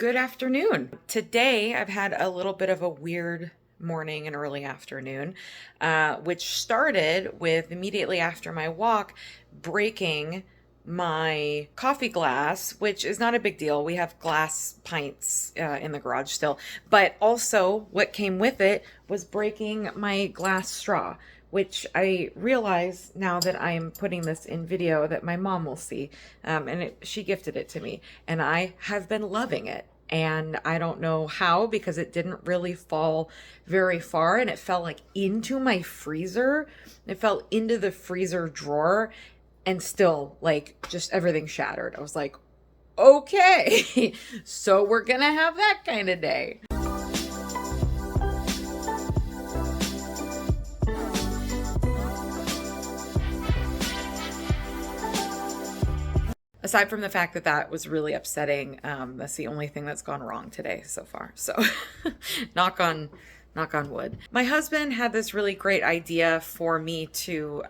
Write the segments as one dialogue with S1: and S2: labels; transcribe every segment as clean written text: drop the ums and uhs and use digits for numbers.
S1: Good afternoon. Today I've had a little bit of a weird morning and early afternoon, which started with immediately after my walk breaking my coffee glass, which is not a big deal. We have glass pints in the garage still, but also what came with it was breaking my glass straw, which I realize now that I'm putting this in video that my mom will see. She gifted it to me, and I have been loving it. And I don't know how, because it didn't really fall very far, and it fell like into my freezer. It fell into the freezer drawer, and still like just everything shattered. I was like, okay, so we're gonna have that kind of day. Aside from the fact that that was really upsetting, that's the only thing that's gone wrong today so far. So knock on wood. My husband had this really great idea for me to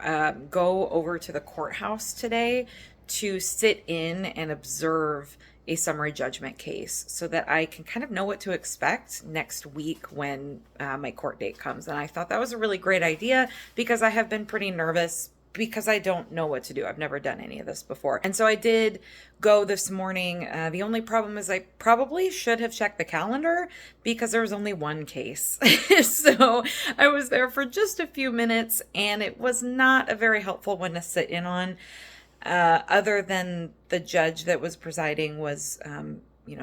S1: go over to the courthouse today to sit in and observe a summary judgment case so that I can kind of know what to expect next week when my court date comes. And I thought that was a really great idea because I have been pretty nervous because I don't know what to do. I've never done any of this before. And so I did go this morning. The only problem is I probably should have checked the calendar because there was only one case. So I was there for just a few minutes, and it was not a very helpful one to sit in on. Other than the judge that was presiding was,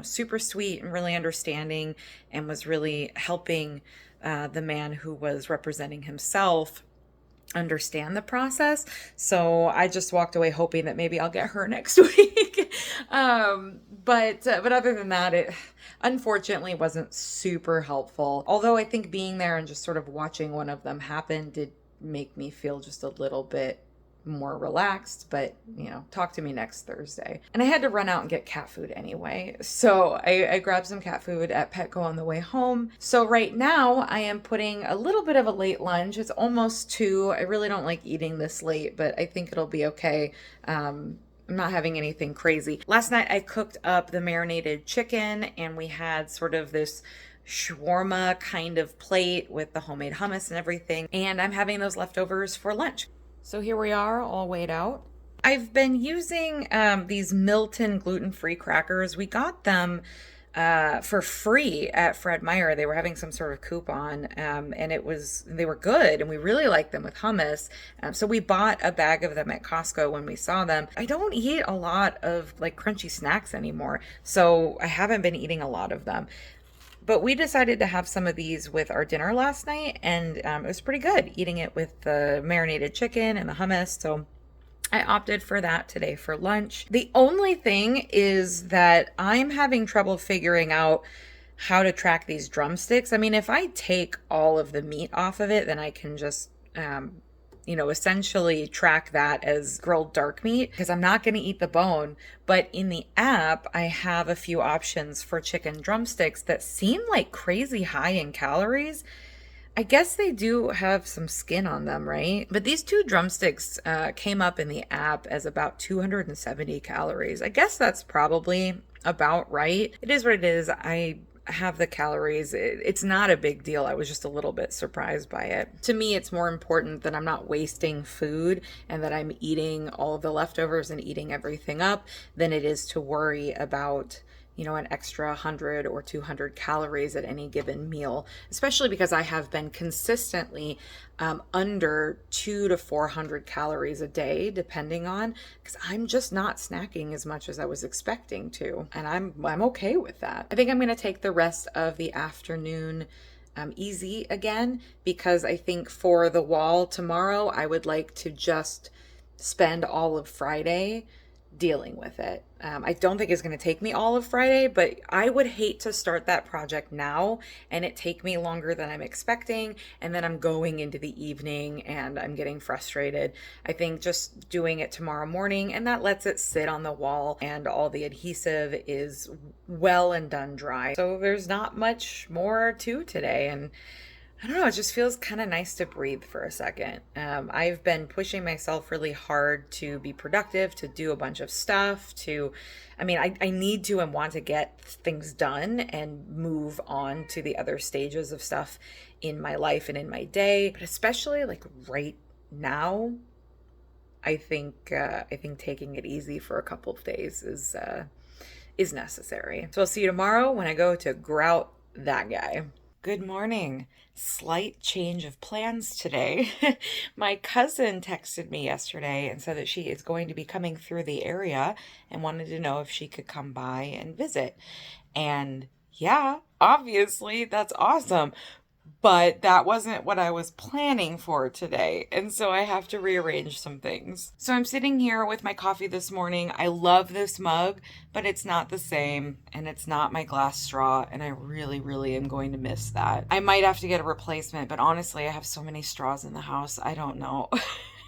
S1: super sweet and really understanding, and was really helping the man who was representing himself understand the process. So I just walked away hoping that maybe I'll get her next week. But other than that, it unfortunately wasn't super helpful. Although I think being there and just sort of watching one of them happen did make me feel just a little bit more relaxed. But talk to me next Thursday. And I had to run out and get cat food anyway, so I grabbed some cat food at Petco on the way home. So right now I am putting a little bit of a late lunch. It's almost 2. I really don't like eating this late, but I think it'll be okay. I'm not having anything crazy. Last night I cooked up the marinated chicken, and we had sort of this shawarma kind of plate with the homemade hummus and everything, and I'm having those leftovers for lunch. So here we are, all weighed out. I've been using these Milton gluten-free crackers. We got them for free at Fred Meyer. They were having some sort of coupon, and they were good, and we really liked them with hummus. So we bought a bag of them at Costco when we saw them. I don't eat a lot of like crunchy snacks anymore, so I haven't been eating a lot of them. But we decided to have some of these with our dinner last night, and it was pretty good eating it with the marinated chicken and the hummus. So I opted for that today for lunch. The only thing is that I'm having trouble figuring out how to track these drumsticks. I mean, if I take all of the meat off of it, then I can just essentially track that as grilled dark meat, because I'm not going to eat the bone. But in the app, I have a few options for chicken drumsticks that seem like crazy high in calories. I guess they do have some skin on them, right? But these 2 drumsticks came up in the app as about 270 calories. I guess that's probably about right. It is what it is. I have the calories. It's not a big deal. I was just a little bit surprised by it. To me, it's more important that I'm not wasting food and that I'm eating all of the leftovers and eating everything up than it is to worry about an extra 100 or 200 calories at any given meal, especially because I have been consistently under 200 to 400 calories a day, depending on, because I'm just not snacking as much as I was expecting to. And I'm okay with that. I think I'm going to take the rest of the afternoon easy again, because I think for the wall tomorrow, I would like to just spend all of Friday dealing with it. I don't think it's going to take me all of Friday, but I would hate to start that project now and it take me longer than I'm expecting, and then I'm going into the evening and I'm getting frustrated. I think just doing it tomorrow morning, and that lets it sit on the wall and all the adhesive is well and done dry. So there's not much more to today, and I don't know, it just feels kind of nice to breathe for a second. I've been pushing myself really hard to be productive, to do a bunch of stuff, I need to and want to get things done and move on to the other stages of stuff in my life and in my day. But especially like right now, I think taking it easy for a couple of days is necessary. So I'll see you tomorrow when I go to grout that guy. Good morning. Slight change of plans today. My cousin texted me yesterday and said that she is going to be coming through the area and wanted to know if she could come by and visit. And yeah, obviously that's awesome. But that wasn't what I was planning for today. And so I have to rearrange some things. So I'm sitting here with my coffee this morning. I love this mug, but it's not the same and it's not my glass straw. And I really, really am going to miss that. I might have to get a replacement, but honestly, I have so many straws in the house. I don't know.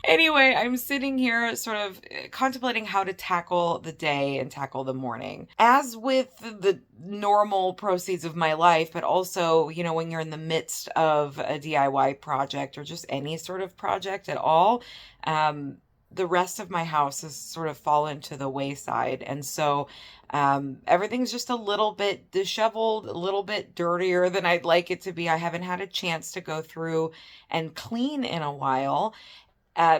S1: Anyway, I'm sitting here sort of contemplating how to tackle the day and tackle the morning. As with the normal proceeds of my life, but also, when you're in the midst of a DIY project or just any sort of project at all, the rest of my house has sort of fallen to the wayside. And so everything's just a little bit disheveled, a little bit dirtier than I'd like it to be. I haven't had a chance to go through and clean in a while.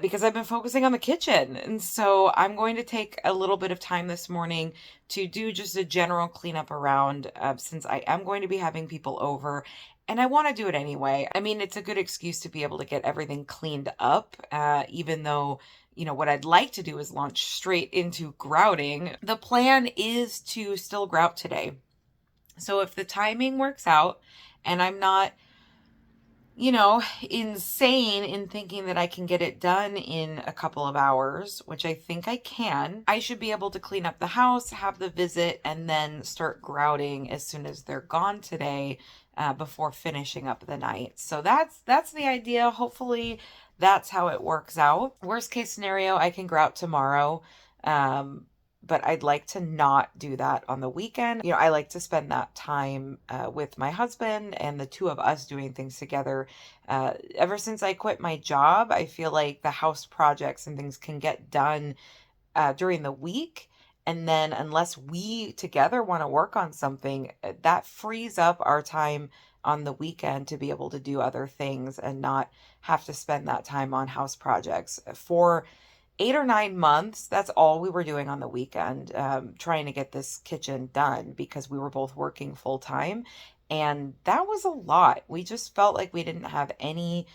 S1: Because I've been focusing on the kitchen. And so I'm going to take a little bit of time this morning to do just a general cleanup around, since I am going to be having people over. And I want to do it anyway. I mean, it's a good excuse to be able to get everything cleaned up, even though, what I'd like to do is launch straight into grouting. The plan is to still grout today. So if the timing works out and I'm not insane in thinking that I can get it done in a couple of hours, which I think I can, I should be able to clean up the house, have the visit, and then start grouting as soon as they're gone today, before finishing up the night. So that's the idea. Hopefully that's how it works out. Worst case scenario, I can grout tomorrow. But I'd like to not do that on the weekend. I like to spend that time with my husband and the two of us doing things together. Ever since I quit my job, I feel like the house projects and things can get done during the week. And then unless we together want to work on something, that frees up our time on the weekend to be able to do other things and not have to spend that time on house projects. For 8 or 9 months, that's all we were doing on the weekend, trying to get this kitchen done because we were both working full time. And that was a lot. We just felt like we didn't have any,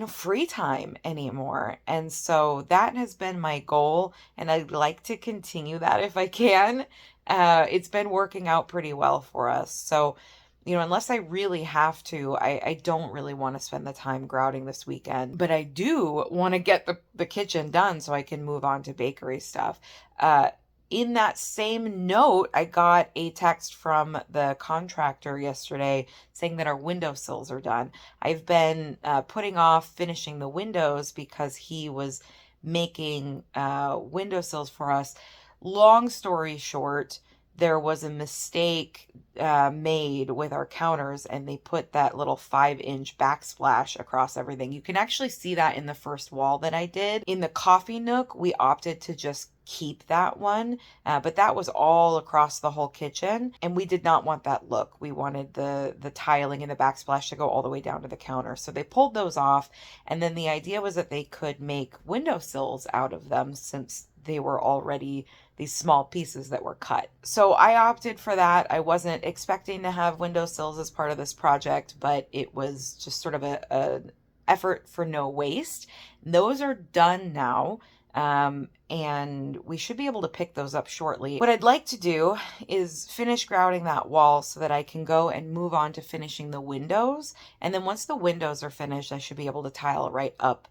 S1: free time anymore. And so that has been my goal. And I'd like to continue that if I can. It's been working out pretty well for us. So, unless I really have to, I don't really want to spend the time grouting this weekend, but I do want to get the kitchen done so I can move on to bakery stuff. In that same note, I got a text from the contractor yesterday saying that our windowsills are done. I've been putting off finishing the windows because he was making windowsills for us. Long story short, there was a mistake made with our counters and they put that little 5-inch backsplash across everything. You can actually see that in the first wall that I did. In the coffee nook, we opted to just keep that one, but that was all across the whole kitchen and we did not want that look. We wanted the tiling and the backsplash to go all the way down to the counter. So they pulled those off, and then the idea was that they could make windowsills out of them since they were already these small pieces that were cut. So I opted for that. I wasn't expecting to have windowsills as part of this project, but it was just sort of an effort for no waste. Those are done now. And we should be able to pick those up shortly. What I'd like to do is finish grouting that wall so that I can go and move on to finishing the windows. And then once the windows are finished, I should be able to tile right up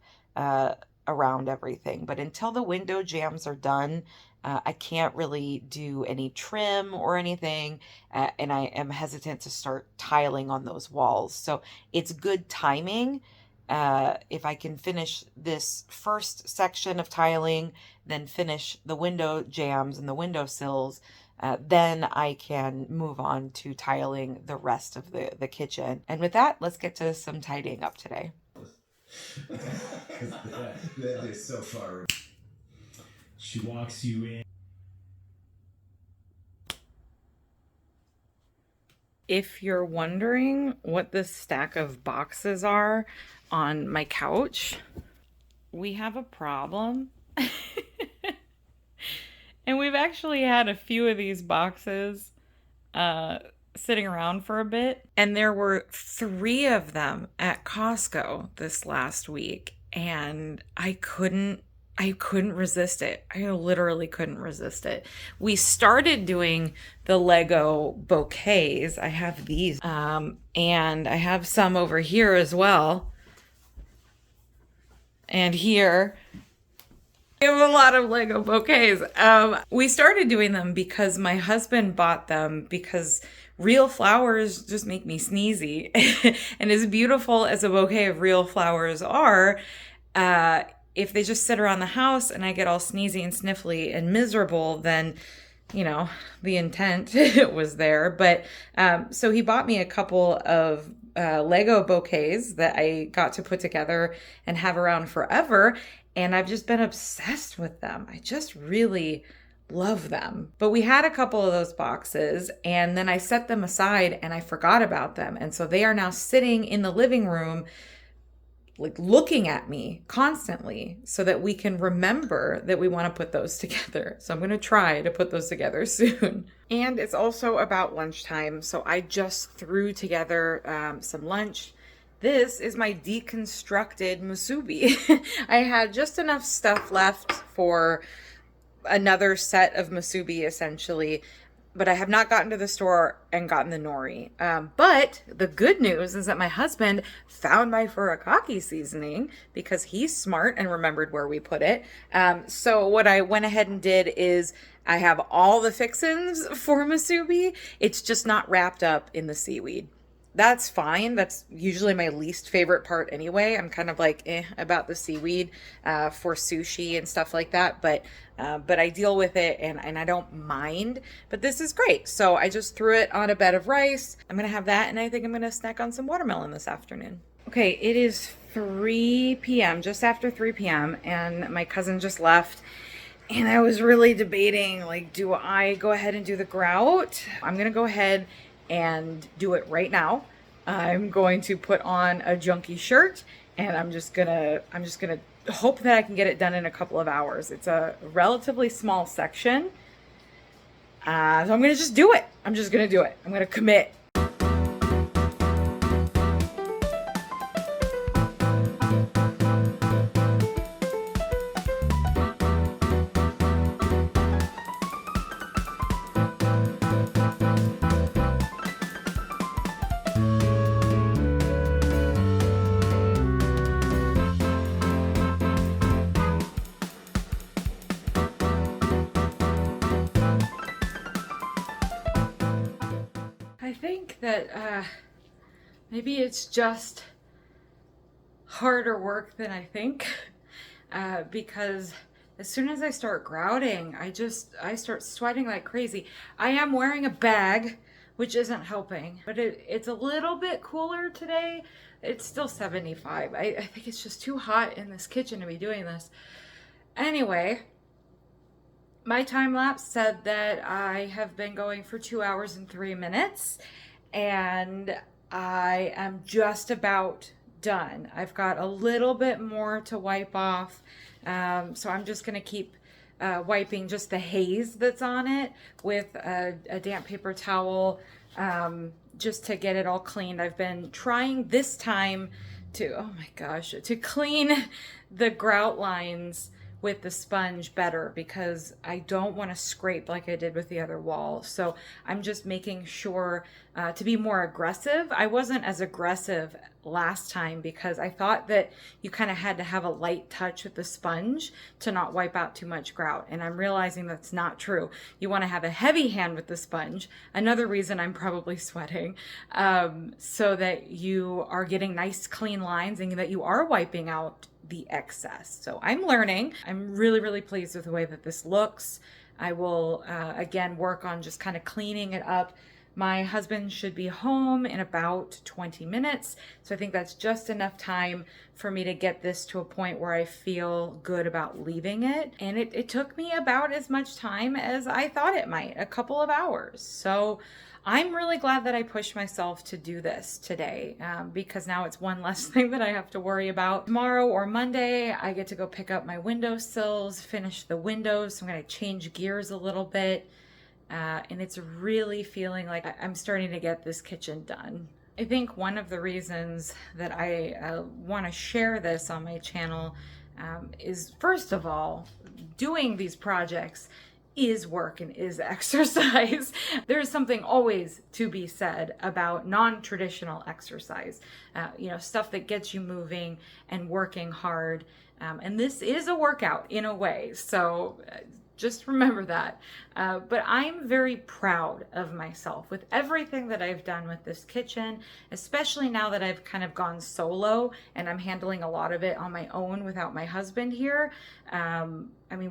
S1: around everything. But until the window jambs are done, I can't really do any trim or anything, and I am hesitant to start tiling on those walls. So it's good timing. If I can finish this first section of tiling, then finish the window jambs and the window sills, then I can move on to tiling the rest of the kitchen. And with that, let's get to some tidying up today.
S2: They're so far. She walks you in.
S1: If you're wondering what this stack of boxes are on my couch, we have a problem. And we've actually had a few of these boxes sitting around for a bit. And there were 3 of them at Costco this last week. And I couldn't resist it. I literally couldn't resist it. We started doing the Lego bouquets. I have these. And I have some over here as well. And here. I have a lot of Lego bouquets. We started doing them because my husband bought them because real flowers just make me sneezy. And as beautiful as a bouquet of real flowers are, if they just sit around the house and I get all sneezy and sniffly and miserable, then, you know, the intent was there. But so he bought me a couple of Lego bouquets that I got to put together and have around forever. And I've just been obsessed with them. I just really love them. But we had a couple of those boxes and then I set them aside and I forgot about them. And so they are now sitting in the living room, like looking at me constantly so that we can remember that we want to put those together. So I'm going to try to put those together soon. And it's also about lunchtime. So I just threw together some lunch. This is my deconstructed musubi. I had just enough stuff left for another set of musubi essentially, but I have not gotten to the store and gotten the nori. But the good news is that my husband found my furikake seasoning because he's smart and remembered where we put it. So what I went ahead and did is I have all the fixins for musubi. It's just not wrapped up in the seaweed. That's fine. That's usually my least favorite part anyway. I'm kind of like about the seaweed for sushi and stuff like that. But I deal with it and I don't mind. But this is great. So I just threw it on a bed of rice. I'm going to have that. And I think I'm going to snack on some watermelon this afternoon. Okay, it is 3 p.m., just after 3 p.m. And my cousin just left. And I was really debating, like, do I go ahead and do the grout? I'm going to go ahead and do it right now. I'm going to put on a junky shirt and I'm just gonna hope that I can get it done in a couple of hours. It's a relatively small section. So I'm gonna just do it. I'm just gonna do it. I'm gonna commit. I think that maybe it's just harder work than I think because as soon as I start grouting, I start sweating like crazy. I am wearing a bag, which isn't helping, but it's a little bit cooler today. It's still 75. I think it's just too hot in this kitchen to be doing this. Anyway, my time lapse said that I have been going for 2 hours and 3 minutes and I am just about done. I've got a little bit more to wipe off. So I'm just going to keep wiping just the haze that's on it with a damp paper towel just to get it all cleaned. I've been trying this time to, oh my gosh, to clean the grout lines with the sponge better because I don't want to scrape like I did with the other wall. So I'm just making sure to be more aggressive. I wasn't as aggressive last time because I thought that you kind of had to have a light touch with the sponge to not wipe out too much grout. And I'm realizing that's not true. You want to have a heavy hand with the sponge. Another reason I'm probably sweating, so that you are getting nice clean lines and that you are wiping out the excess. So I'm learning. I'm really, really pleased with the way that this looks. I will, again, work on just kind of cleaning it up. My husband should be home in about 20 minutes. So I think that's just enough time for me to get this to a point where I feel good about leaving it. And it took me about as much time as I thought it might, a couple of hours. So I'm really glad that I pushed myself to do this today, because now it's one less thing that I have to worry about. Tomorrow or Monday, I get to go pick up my windowsills, finish the windows. So I'm going to change gears a little bit. And it's really feeling like I'm starting to get this kitchen done. I think one of the reasons that I want to share this on my channel is, first of all, doing these projects is work and is exercise. There's something always to be said about non-traditional exercise, stuff that gets you moving and working hard. And this is a workout in a way. So just remember that. But I'm very proud of myself with everything that I've done with this kitchen, especially now that I've kind of gone solo and I'm handling a lot of it on my own without my husband here.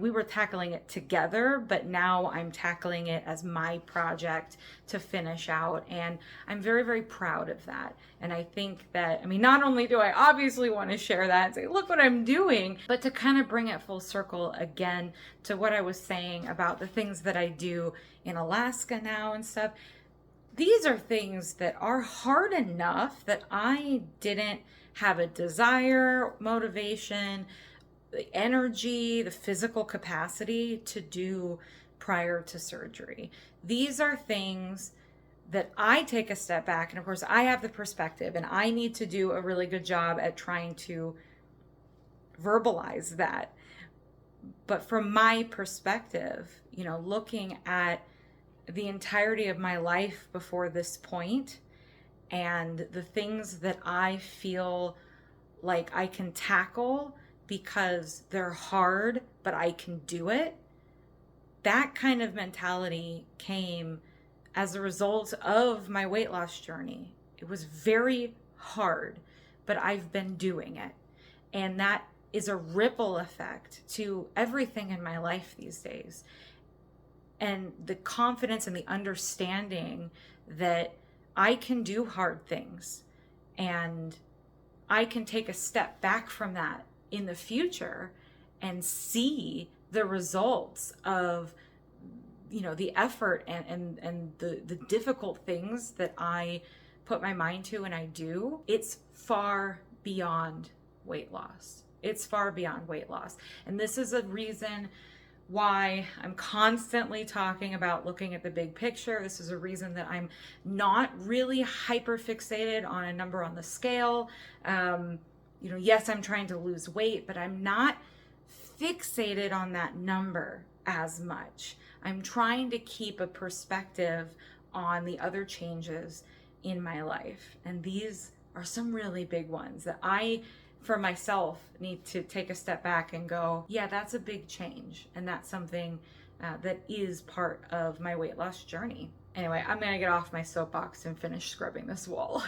S1: We were tackling it together, but now I'm tackling it as my project to finish out. And I'm very, very proud of that. And I think that, not only do I obviously want to share that and say, look what I'm doing, but to kind of bring it full circle again to what I was saying about the things that I do in Alaska now and stuff. These are things that are hard enough that I didn't have a desire, motivation, the energy, the physical capacity to do prior to surgery. These are things that I take a step back, and of course I have the perspective, and I need to do a really good job at trying to verbalize that. But from my perspective, looking at the entirety of my life before this point and the things that I feel like I can tackle because they're hard, but I can do it. That kind of mentality came as a result of my weight loss journey. It was very hard, but I've been doing it. And that is a ripple effect to everything in my life these days. And the confidence and the understanding that I can do hard things and I can take a step back from that in the future and see the results of the effort and the difficult things that I put my mind to and I do. It's far beyond weight loss. It's far beyond weight loss. And this is a reason why I'm constantly talking about looking at the big picture. This is a reason that I'm not really hyper fixated on a number on the scale. Yes, I'm trying to lose weight, but I'm not fixated on that number as much. I'm trying to keep a perspective on the other changes in my life. And these are some really big ones that I, for myself, need to take a step back and go, yeah, that's a big change. And that's something that is part of my weight loss journey. Anyway, I'm going to get off my soapbox and finish scrubbing this wall.